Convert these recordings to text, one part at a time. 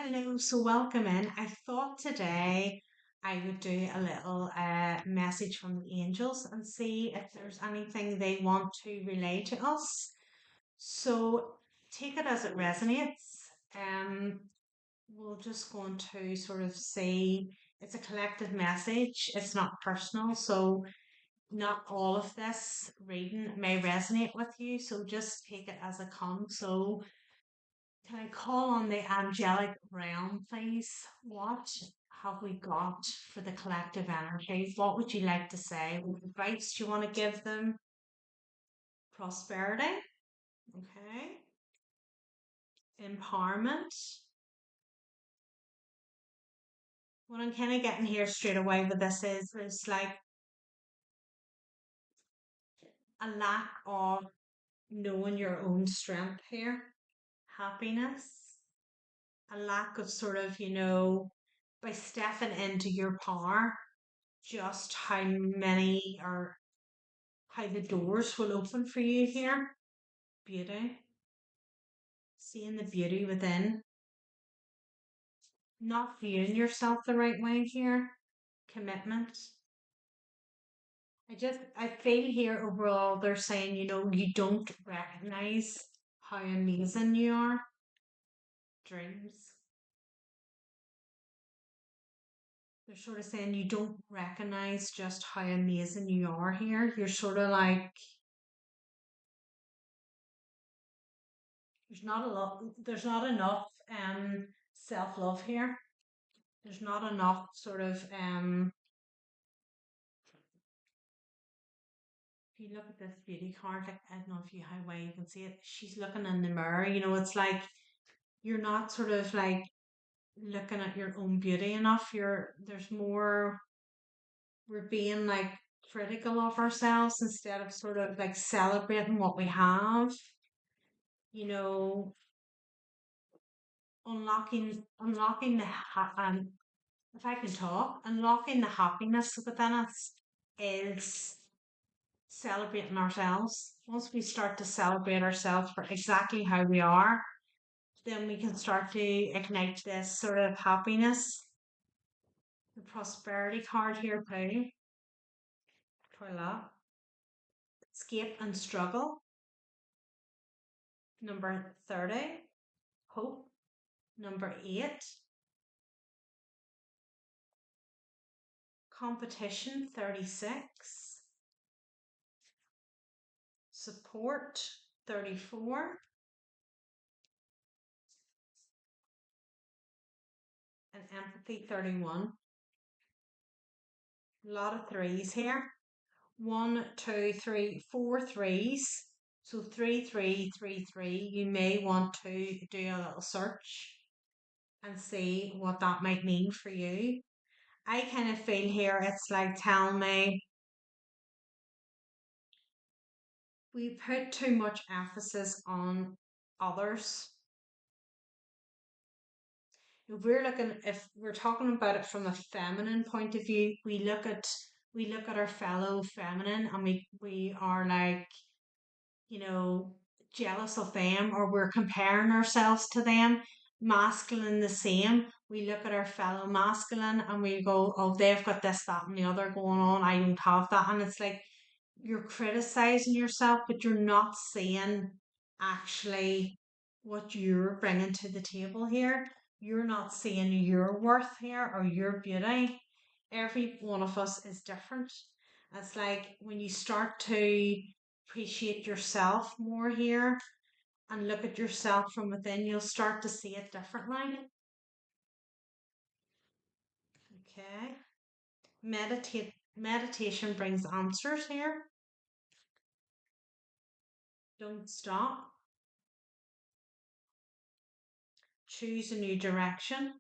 Hello, so welcome in. I thought today I would do a little message from the angels and see if there's anything they want to relay to us. So take it as it resonates. Um, we're just going to sort of see it's a collective message, it's not personal. So not all of this reading may resonate with you. So just take it as it comes. So can I call on the angelic realm, please? What have we got for the collective energy? What would you like to say? What advice do you want to give them? Prosperity, okay. Empowerment. What I'm kind of getting here straight away with this is like a lack of knowing your own strength here. Happiness, a lack of sort of, by stepping into your power, just how many or how the doors will open for you here. Beauty, seeing the beauty within, not viewing yourself the right way here. Commitment. I feel here overall they're saying, you don't recognize how amazing you are. Dreams. They're sort of saying you don't recognize just how amazing you are here. You're sort of like, there's not enough self love here. There's not enough sort of if you look at this beauty card, like I don't know if you how well you can see it, she's looking in the mirror. It's like you're not sort of like looking at your own beauty enough. There's more we're being like critical of ourselves instead of sort of like celebrating what we have, you know, unlocking if I can talk, unlocking the happiness within us is celebrating ourselves. Once we start to celebrate ourselves for exactly how we are, then we can start to ignite this sort of happiness. The prosperity card here, too. Quite a lot. Escape and struggle. Number 30. Hope. Number 8. Competition, 36. Support, 34. And empathy, 31. A lot of threes here. One, two, three, four threes. So three, three, three, three. You may want to do a little search and see what that might mean for you. I kind of feel here it's like tell me we put too much emphasis on others. If we're talking about it from a feminine point of view, we look at our fellow feminine and we are like you know, jealous of them or we're comparing ourselves to them. Masculine the same. We look at our fellow masculine and we go, oh, they've got this, that, and the other going on. I don't have that. And it's like you're criticizing yourself, but you're not seeing actually what you're bringing to the table here. You're not seeing your worth here or your beauty. Every one of us is different. It's like when you start to appreciate yourself more here and look at yourself from within, you'll start to see it differently. Okay. Meditation brings answers here. Don't stop. Choose a new direction.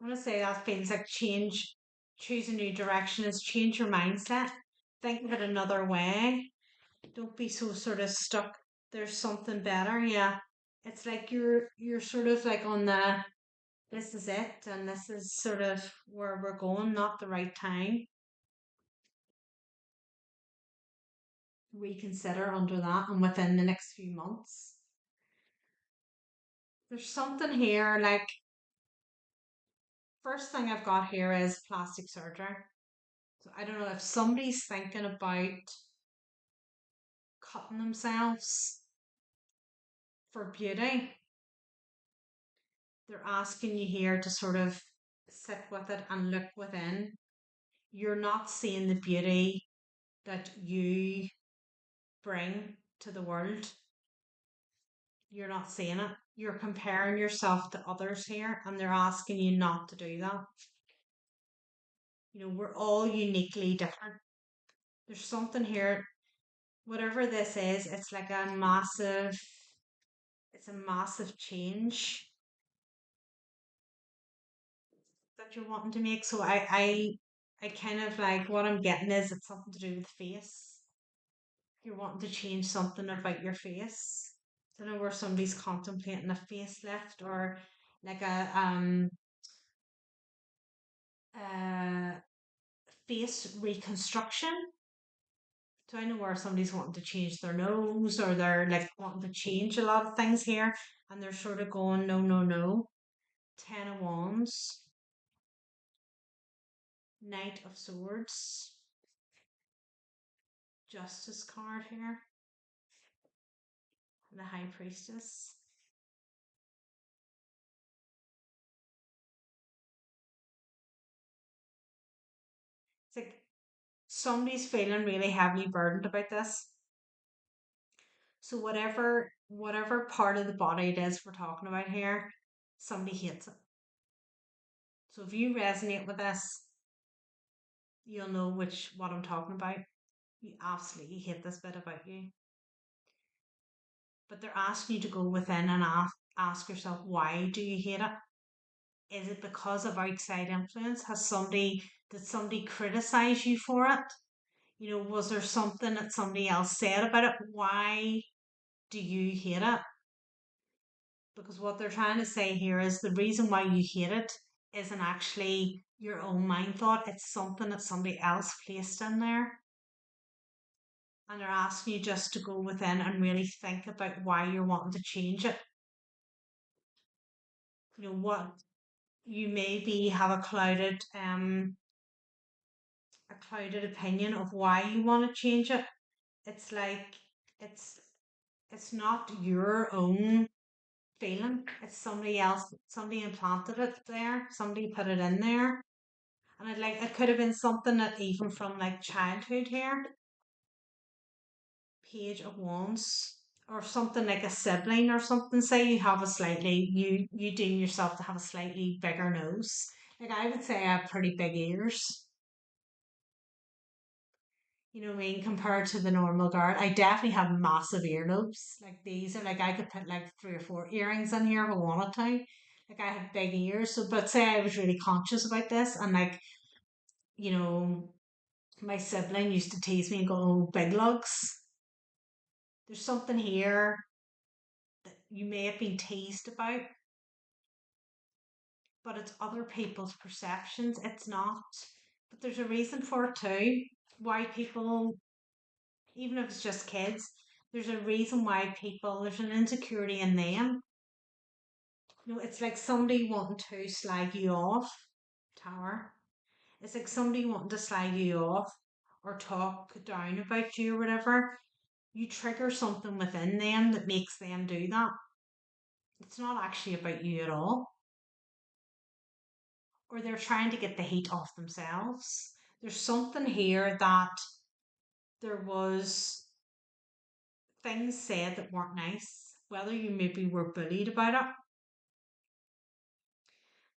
I want to say that feels like change. Choose a new direction is change your mindset. Think of it another way. Don't be so sort of stuck. There's something better. Yeah. It's like you're sort of like on the this is it and this is sort of where we're going, not the right time. Reconsider under that and within the next few months. There's something here, like, first thing I've got here is plastic surgery. So I don't know if somebody's thinking about cutting themselves for beauty. They're asking you here to sort of sit with it and look within. You're not seeing the beauty that you bring to the world. You're not seeing it. You're comparing yourself to others here, and they're asking you not to do that. We're all uniquely different. There's something here, whatever this is, it's a massive change that you're wanting to make. So I kind of like what I'm getting is it's something to do with face. You're wanting to change something about your face. I don't know where somebody's contemplating a facelift or like a face reconstruction. So I know where somebody's wanting to change their nose or they're like wanting to change a lot of things here and they're sort of going, no, no, no. Ten of Wands, Knight of Swords, Justice card here, and the High Priestess. It's like somebody's feeling really heavily burdened about this. So whatever part of the body it is we're talking about here, somebody hates it. So if you resonate with this, you'll know what I'm talking about. You absolutely hate this bit about you. But they're asking you to go within and ask yourself, why do you hate it? Is it because of outside influence? Did somebody criticize you for it? Was there something that somebody else said about it? Why do you hate it? Because what they're trying to say here is the reason why you hate it isn't actually your own mind thought, it's something that somebody else placed in there. And they're asking you just to go within and really think about why you're wanting to change it. What you maybe have a clouded opinion of why you want to change it. It's like it's it's not your own feeling. It's somebody else. Somebody implanted it there. Somebody put it in there. And it could have been something that even from like childhood here, Page of Wands, or something like a sibling or something. Say you deem yourself to have a slightly bigger nose. Like I would say I have pretty big ears. You know what I mean, compared to the normal girl. I definitely have massive earlobes. Like these are like I could put like 3 or 4 earrings in here if I wanted to. Like I have big ears. So but say I was really conscious about this and like, you know, my sibling used to tease me and go, oh, big lugs. There's something here that you may have been teased about, but it's other people's perceptions. It's not. But there's a reason for it too. Why people, even if it's just kids, there's a reason why there's an insecurity in them. It's like somebody wanting to slag you off, Tower. It's like somebody wanting to slag you off or talk down about you or whatever. You trigger something within them that makes them do that. It's not actually about you at all. Or they're trying to get the heat off themselves. There's something here that there was things said that weren't nice, whether you maybe were bullied about it,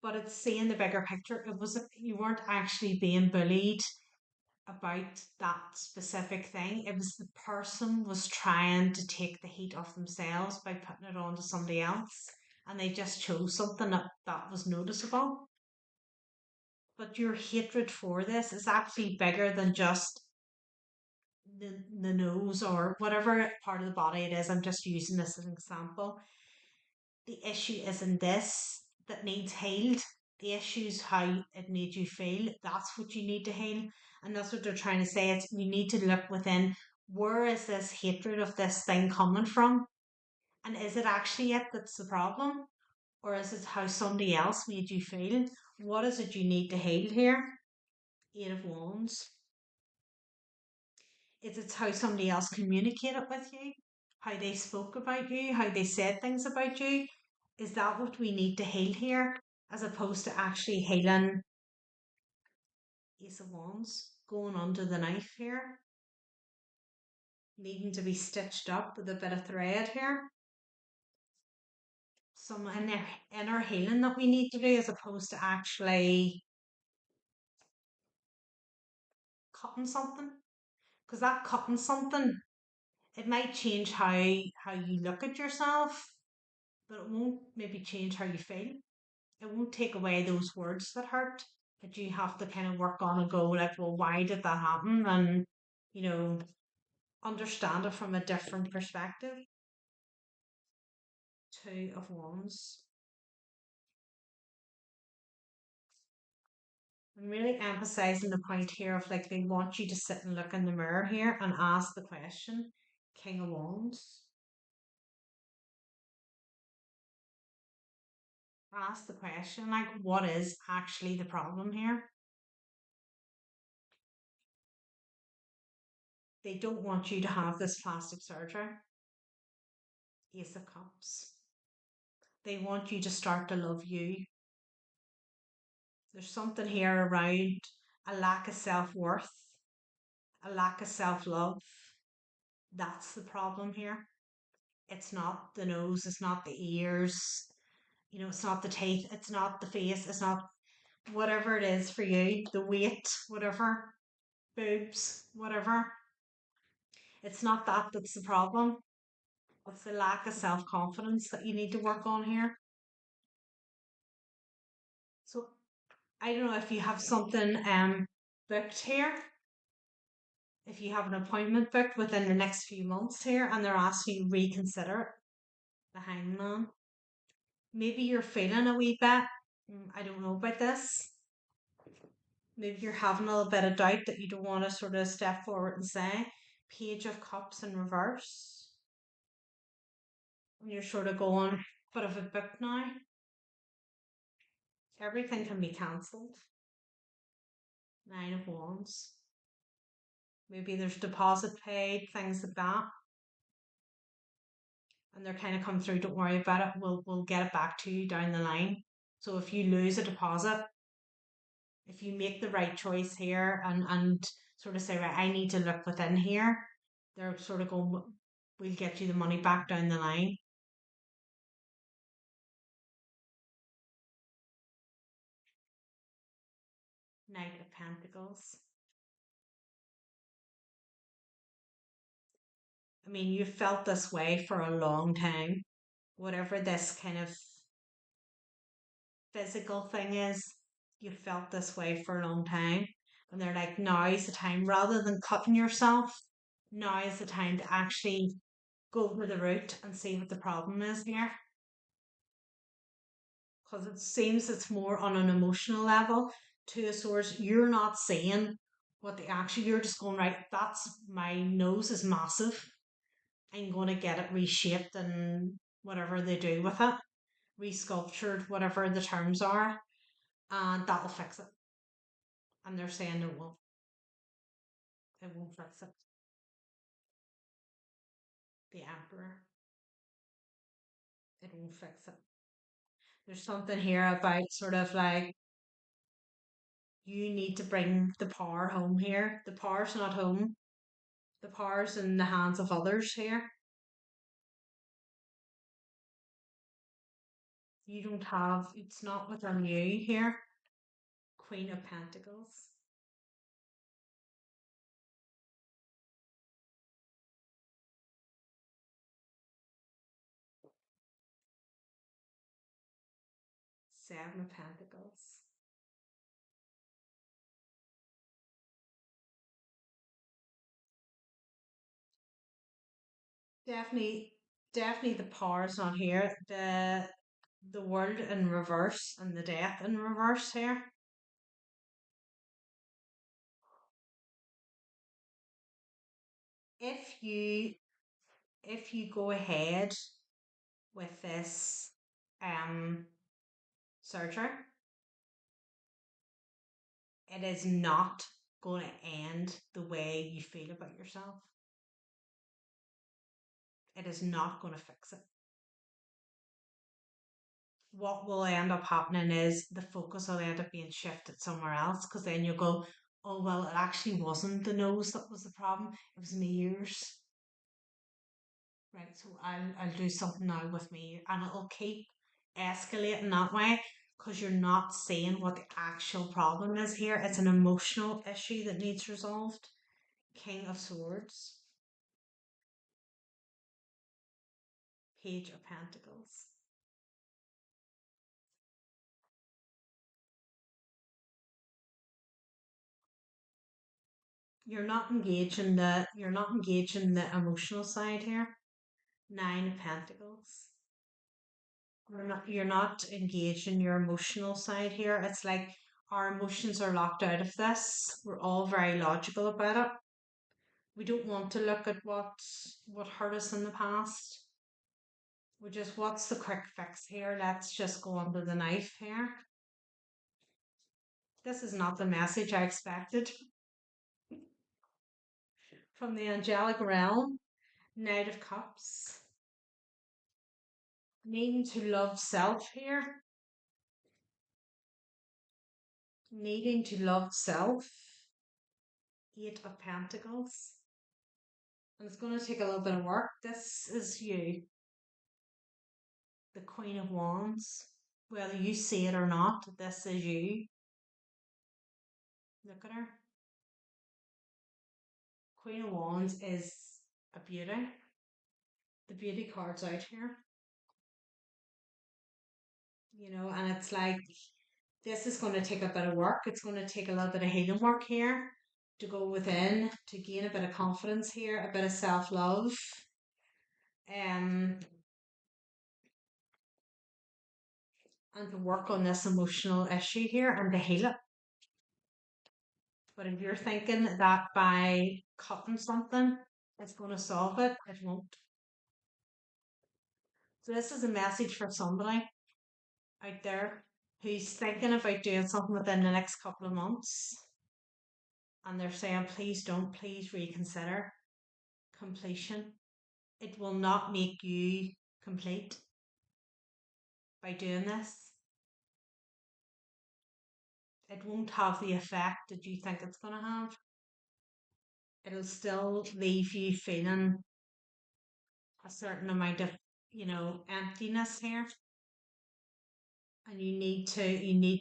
but it's seeing the bigger picture. It was you weren't actually being bullied about that specific thing. It was the person was trying to take the heat off themselves by putting it on to somebody else, and they just chose something that was noticeable. But your hatred for this is actually bigger than just the nose or whatever part of the body it is. I'm just using this as an example. The issue isn't this that needs healed. The issue is how it made you feel. That's what you need to heal. And that's what they're trying to say. It's you need to look within, where is this hatred of this thing coming from? And is it actually it that's the problem? Or is it how somebody else made you feel? What is it you need to heal here? Eight of Wands. Is it how somebody else communicated with you? How they spoke about you? How they said things about you? Is that what we need to heal here? As opposed to actually healing Ace of Wands, going under the knife here, needing to be stitched up with a bit of thread here. Some inner healing that we need to do as opposed to actually cutting something. Because that cutting something, it might change how you look at yourself, but it won't maybe change how you feel. It won't take away those words that hurt. That you have to kind of work on and go like, well, why did that happen? And you know, understand it from a different perspective. Two of Wands. I'm really emphasizing the point here of like they want you to sit and look in the mirror here and ask the question, King of Wands. Ask the question, like, what is actually the problem here? They don't want you to have this plastic surgery. Ace of Cups. They want you to start to love you. There's something here around a lack of self worth, a lack of self love. That's the problem here. It's not the nose, it's not the ears, it's not the teeth, it's not the face, it's not whatever it is for you, the weight, whatever, boobs, whatever. It's not that that's the problem. It's the lack of self confidence that you need to work on here. So I don't know if you have something booked here, if you have an appointment booked within the next few months here, and they're asking you to reconsider it, the hangman. Maybe you're feeling a wee bit. I don't know about this. Maybe you're having a little bit of doubt that you don't want to sort of step forward and say. Page of Cups in reverse. And you're sort of going, but of a book now. Everything can be cancelled. Nine of Wands. Maybe there's deposit paid, things like that. And they're kind of come through, don't worry about it. We'll get it back to you down the line. So if you lose a deposit, if you make the right choice here and sort of say, right, I need to look within here, they're sort of going, we'll get you the money back down the line. Knight of Pentacles. I mean, you felt this way for a long time. Whatever this kind of physical thing is, you felt this way for a long time. And they're like, now is the time, rather than cutting yourself, now is the time to actually go to the root and see what the problem is here. Because it seems it's more on an emotional level. Two of Swords, you're not seeing what the action, you're just going, right, that's my nose is massive. I'm going to get it reshaped and whatever they do with it, resculptured, whatever the terms are, and that'll fix it. And they're saying it won't fix it. The Emperor, it won't fix it. There's something here about sort of like you need to bring the power home here. The power's not home. The power's in the hands of others here. You don't have, it's not within you here. Queen of Pentacles. Seven of Pentacles. Definitely, definitely the power's not here. The world in reverse and the death in reverse here. If you if you go ahead with this surgery, it is not going to end the way you feel about yourself. It is not going to fix it. What will end up happening is the focus will end up being shifted somewhere else because then you'll go, oh, well, it actually wasn't the nose that was the problem, it was my ears. Right, so I'll do something now with me and it'll keep escalating that way because you're not seeing what the actual problem is here. It's an emotional issue that needs resolved. King of Swords, Page of Pentacles. You're not engaging the emotional side here. Nine of Pentacles. You're not engaged in your emotional side here. It's like our emotions are locked out of this. We're all very logical about it. We don't want to look at what hurt us in the past. We just what's the quick fix here? Let's just go under the knife here. This is not the message I expected from the angelic realm. Knight of Cups. Needing to love self here. Needing to love self. Eight of Pentacles. And it's going to take a little bit of work. This is you, the Queen of Wands. Whether you see it or not, this is you. Look at her. Queen of Wands is a beauty. The beauty card's out here. And it's like this is going to take a bit of work. It's going to take a little bit of healing work here to go within, to gain a bit of confidence here, a bit of self love. And to work on this emotional issue here and to heal it. But if you're thinking that by cutting something, it's going to solve it, it won't. So this is a message for somebody out there who's thinking about doing something within the next couple of months. And they're saying, please reconsider completion. It will not make you complete by doing this. It won't have the effect that you think it's going to have. It'll still leave you feeling a certain amount of, emptiness here. And you need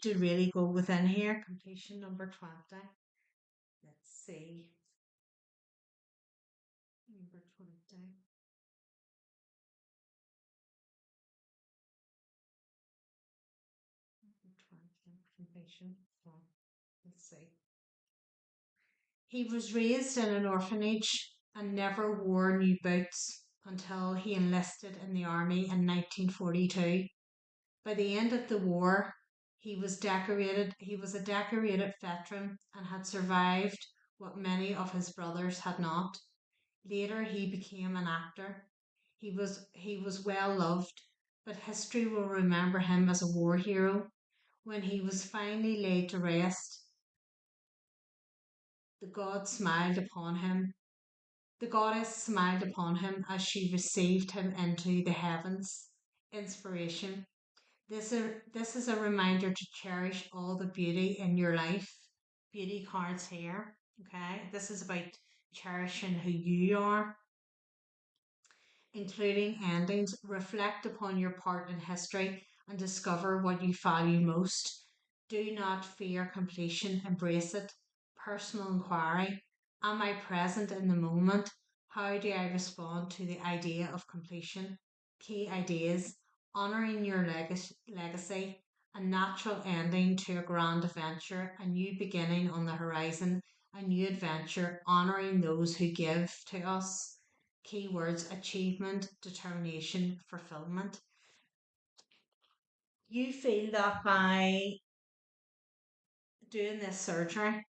to really go within here. Completion number 20. Let's see. Number 20. Number 20. Completion. Oh, let's see. He was raised in an orphanage and never wore new boots until he enlisted in the army in 1942. By the end of the war, he was a decorated veteran and had survived what many of his brothers had not. Later he became an actor. He was well loved, but history will remember him as a war hero. When he was finally laid to rest, the god smiled upon him. The goddess smiled upon him as she received him into the heavens. Inspiration. This is a reminder to cherish all the beauty in your life. Beauty cards here. Okay. This is about cherishing who you are, including endings. Reflect upon your part in history and discover what you value most. Do not fear completion, embrace it. Personal inquiry. Am I present in the moment? How do I respond to the idea of completion? Key ideas. Honouring your legacy, a natural ending to a grand adventure, a new beginning on the horizon, a new adventure, honouring those who give to us. Keywords: achievement, determination, fulfillment. You feel that by doing this surgery,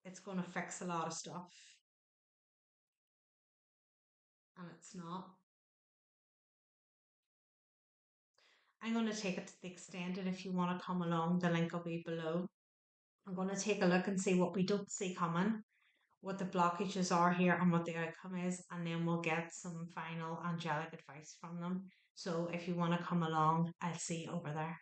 it's going to fix a lot of stuff, and it's not. I'm going to take it to the extent that if you want to come along, the link will be below. I'm going to take a look and see what we don't see coming, what the blockages are here, and what the outcome is, and then we'll get some final angelic advice from them. So if you want to come along, I'll see you over there.